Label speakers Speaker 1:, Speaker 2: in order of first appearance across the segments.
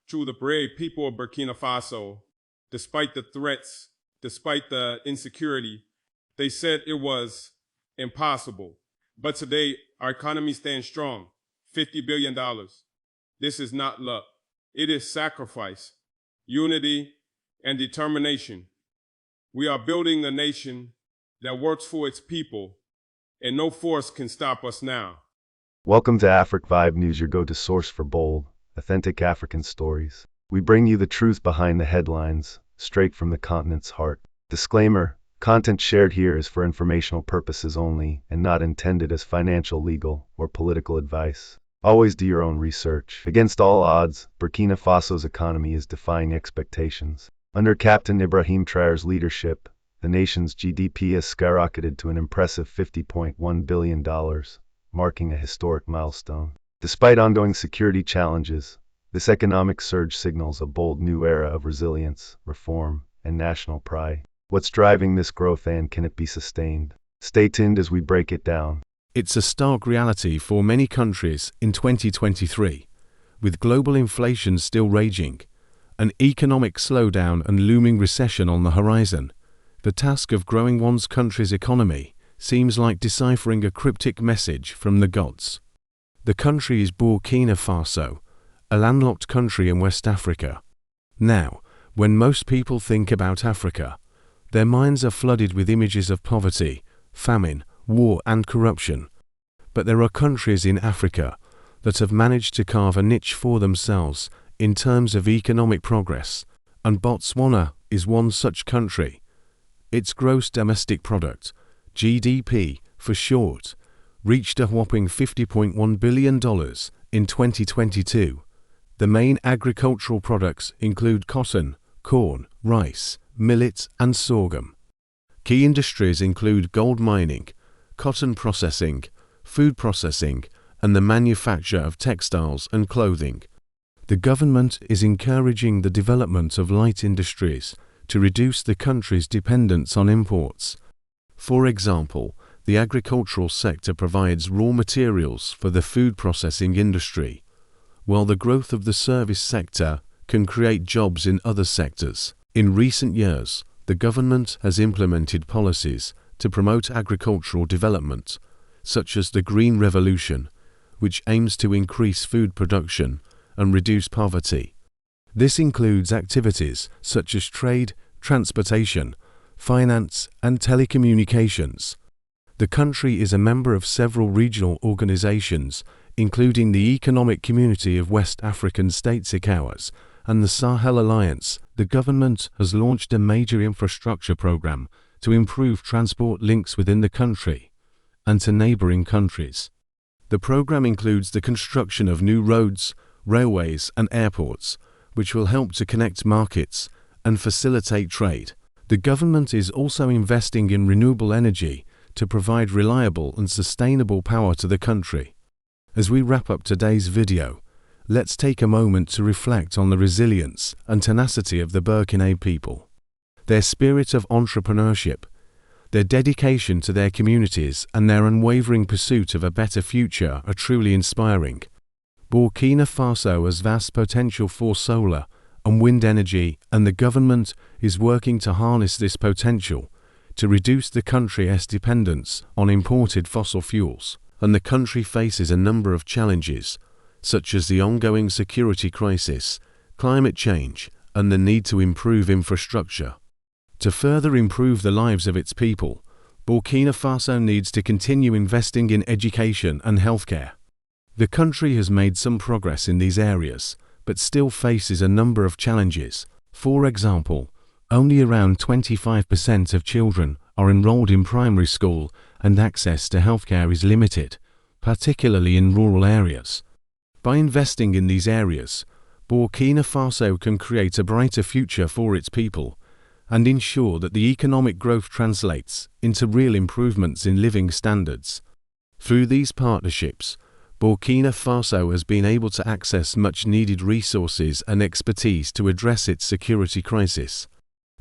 Speaker 1: to the brave people of Burkina Faso, despite the threats, despite the insecurity. They said it was impossible. But today, our economy stands strong, $50 billion. This is not luck. It is sacrifice, unity, and determination. We are building a nation that works for its people, and no force can stop us now.
Speaker 2: Welcome to Afric Vibe News, your go-to source for bold, authentic African stories. We bring you the truth behind the headlines, straight from the continent's heart. Disclaimer: content shared here is for informational purposes only and not intended as financial, legal, or political advice. Always do your own research. Against all odds, Burkina Faso's economy is defying expectations. Under Captain Ibrahim Traore's leadership, the nation's GDP has skyrocketed to an impressive $50.1 billion, marking a historic milestone. Despite ongoing security challenges, this economic surge signals a bold new era of resilience, reform, and national pride. What's driving this growth, and can it be sustained? Stay tuned as we break it down.
Speaker 3: It's a stark reality for many countries in 2023, with global inflation still raging, an economic slowdown and looming recession on the horizon. The task of growing one's country's economy seems like deciphering a cryptic message from the gods. The country is Burkina Faso, a landlocked country in West Africa. Now, when most people think about Africa, their minds are flooded with images of poverty, famine, war, and corruption. But there are countries in Africa that have managed to carve a niche for themselves in terms of economic progress, and Botswana is one such country. Its gross domestic product, GDP for short, reached a whopping $50.1 billion in 2022. The main agricultural products include cotton, corn, rice, millet, and sorghum. Key industries include gold mining, cotton processing, food processing, and the manufacture of textiles and clothing. The government is encouraging the development of light industries to reduce the country's dependence on imports. For example, the agricultural sector provides raw materials for the food processing industry, while the growth of the service sector can create jobs in other sectors. In recent years, the government has implemented policies to promote agricultural development, such as the Green Revolution, which aims to increase food production and reduce poverty. This includes activities such as trade, transportation, finance, and telecommunications. The country is a member of several regional organizations, including the Economic Community of West African States (ECOWAS) and the Sahel Alliance. The government has launched a major infrastructure program to improve transport links within the country and to neighboring countries. The program includes the construction of new roads, railways, and airports, which will help to connect markets and facilitate trade. The government is also investing in renewable energy to provide reliable and sustainable power to the country. As we wrap up today's video, let's take a moment to reflect on the resilience and tenacity of the Burkina people. Their spirit of entrepreneurship, their dedication to their communities, and their unwavering pursuit of a better future are truly inspiring. Burkina Faso has vast potential for solar and wind energy, and the government is working to harness this potential to reduce the country's dependence on imported fossil fuels. And the country faces a number of challenges, such as the ongoing security crisis, climate change, and the need to improve infrastructure. To further improve the lives of its people, Burkina Faso needs to continue investing in education and healthcare. The country has made some progress in these areas, but still faces a number of challenges. For example, only around 25% of children are enrolled in primary school, and access to healthcare is limited, particularly in rural areas. By investing in these areas, Burkina Faso can create a brighter future for its people and ensure that the economic growth translates into real improvements in living standards. Through these partnerships, Burkina Faso has been able to access much-needed resources and expertise to address its security crisis.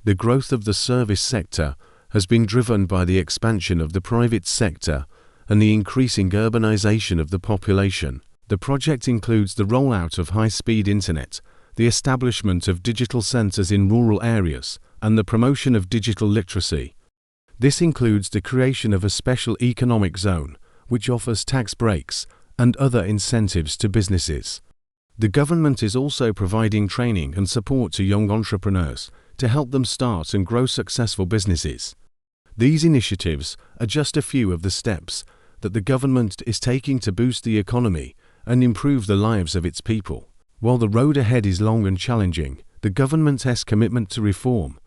Speaker 3: The growth of the service sector has been driven by the expansion of the private sector and the increasing urbanization of the population. The project includes the rollout of high-speed internet, the establishment of digital centers in rural areas, and the promotion of digital literacy. This includes the creation of a special economic zone, which offers tax breaks and other incentives to businesses. The government is also providing training and support to young entrepreneurs to help them start and grow successful businesses. These initiatives are just a few of the steps that the government is taking to boost the economy and improve the lives of its people. While the road ahead is long and challenging, the government's commitment to reform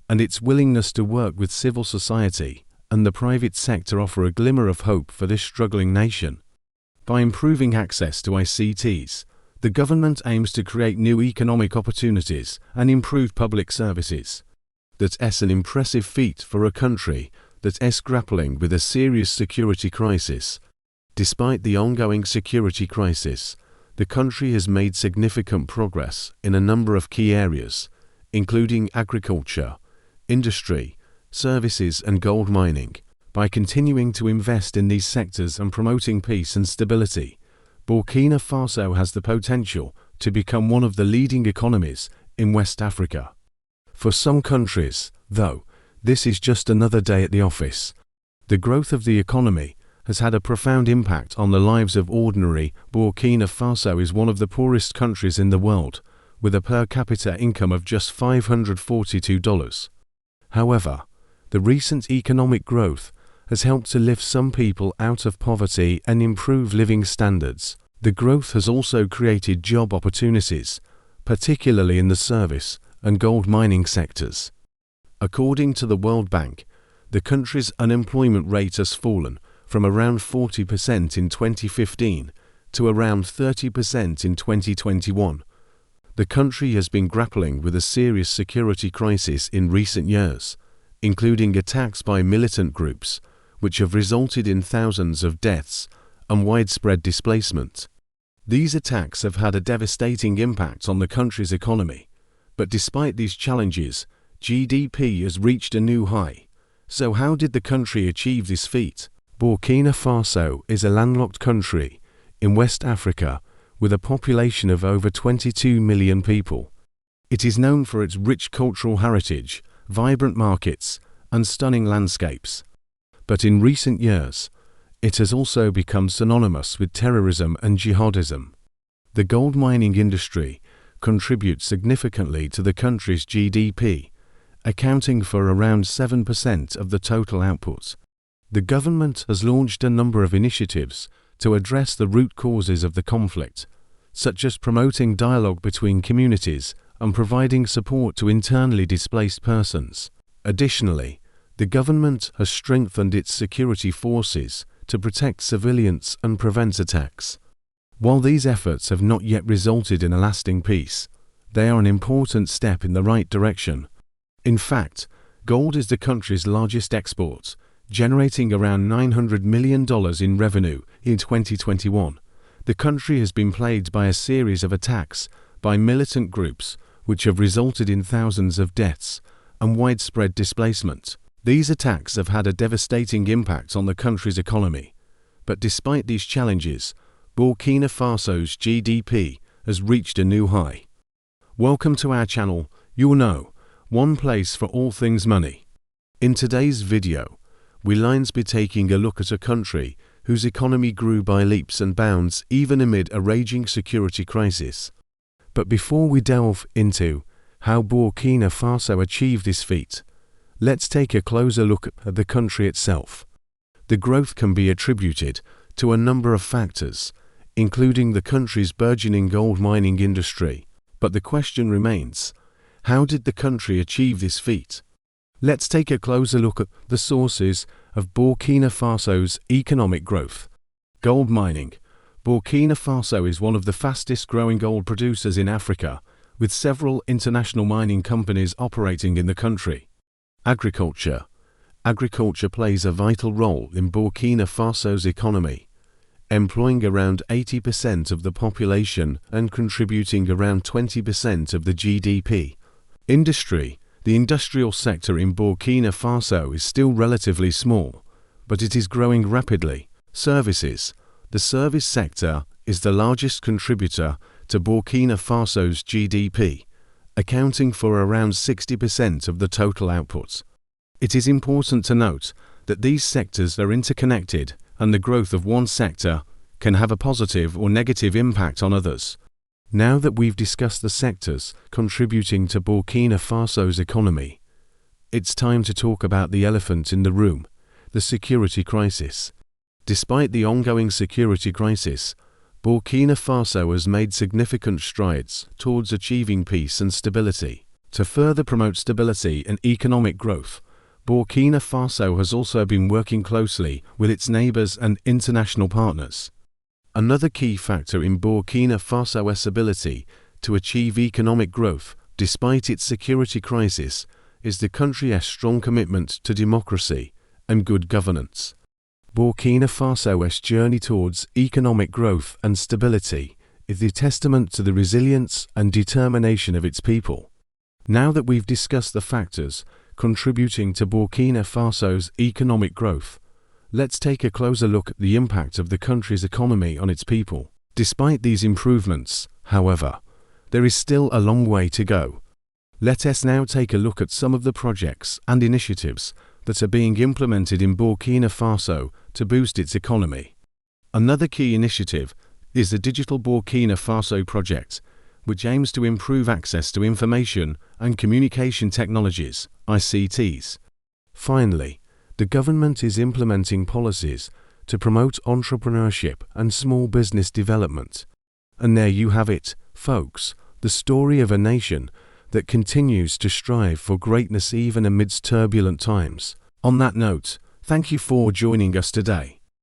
Speaker 3: and its willingness to work with civil society and the private sector offer a glimmer of hope for this struggling nation. By improving access to ICTs, the government aims to create new economic opportunities and improve public services. That's an impressive feat for a country that's grappling with a serious security crisis. Despite the ongoing security crisis, the country has made significant progress in a number of key areas, including agriculture, industry, services and gold mining. By continuing to invest in these sectors and promoting peace and stability, Burkina Faso has the potential to become one of the leading economies in West Africa. For some countries, though, this is just another day at the office. The growth of the economy has had a profound impact on the lives of ordinary. Burkina Faso is one of the poorest countries in the world, with a per capita income of just $542. However, the recent economic growth has helped to lift some people out of poverty and improve living standards. The growth has also created job opportunities, particularly in the service and gold mining sectors. According to the World Bank, the country's unemployment rate has fallen from around 40% in 2015 to around 30% in 2021. The country has been grappling with a serious security crisis in recent years, including attacks by militant groups, which have resulted in thousands of deaths and widespread displacement. These attacks have had a devastating impact on the country's economy, but despite these challenges, GDP has reached a new high. So how did the country achieve this feat? Burkina Faso is a landlocked country in West Africa with a population of over 22 million people. It is known for its rich cultural heritage, vibrant markets, and stunning landscapes. But in recent years, it has also become synonymous with terrorism and jihadism. The gold mining industry contributes significantly to the country's GDP, accounting for around 7% of the total output. The government has launched a number of initiatives to address the root causes of the conflict, such as promoting dialogue between communities and providing support to internally displaced persons. Additionally, the government has strengthened its security forces to protect civilians and prevent attacks. While these efforts have not yet resulted in a lasting peace, they are an important step in the right direction. In fact, gold is the country's largest export, generating around $900 million in revenue in 2021. The country has been plagued by a series of attacks by militant groups, which have resulted in thousands of deaths and widespread displacement. These attacks have had a devastating impact on the country's economy. But despite these challenges, Burkina Faso's GDP has reached a new high. Welcome to our channel, you'll know, one place for all things money. In today's video, we'll be taking a look at a country whose economy grew by leaps and bounds even amid a raging security crisis. But before we delve into how Burkina Faso achieved this feat, let's take a closer look at the country itself. The growth can be attributed to a number of factors, including the country's burgeoning gold mining industry. But the question remains, how did the country achieve this feat? Let's take a closer look at the sources of Burkina Faso's economic growth. Gold mining. Burkina Faso is one of the fastest growing gold producers in Africa, with several international mining companies operating in the country. Agriculture. Agriculture plays a vital role in Burkina Faso's economy, employing around 80% of the population and contributing around 20% of the GDP. Industry. The industrial sector in Burkina Faso is still relatively small, but it is growing rapidly. Services. The service sector is the largest contributor to Burkina Faso's GDP, accounting for around 60% of the total output. It is important to note that these sectors are interconnected, and the growth of one sector can have a positive or negative impact on others. Now that we've discussed the sectors contributing to Burkina Faso's economy, it's time to talk about the elephant in the room, the security crisis. Despite the ongoing security crisis, Burkina Faso has made significant strides towards achieving peace and stability. To further promote stability and economic growth, Burkina Faso has also been working closely with its neighbors and international partners. Another key factor in Burkina Faso's ability to achieve economic growth despite its security crisis is the country's strong commitment to democracy and good governance. Burkina Faso's journey towards economic growth and stability is a testament to the resilience and determination of its people. Now that we've discussed the factors contributing to Burkina Faso's economic growth, let's take a closer look at the impact of the country's economy on its people. Despite these improvements, however, there is still a long way to go. Let us now take a look at some of the projects and initiatives that are being implemented in Burkina Faso to boost its economy. Another key initiative is the Digital Burkina Faso project, which aims to improve access to information and communication technologies, ICTs. Finally, the government is implementing policies to promote entrepreneurship and small business development. And there you have it, folks, the story of a nation that continues to strive for greatness even amidst turbulent times. On that note, thank you for joining us today.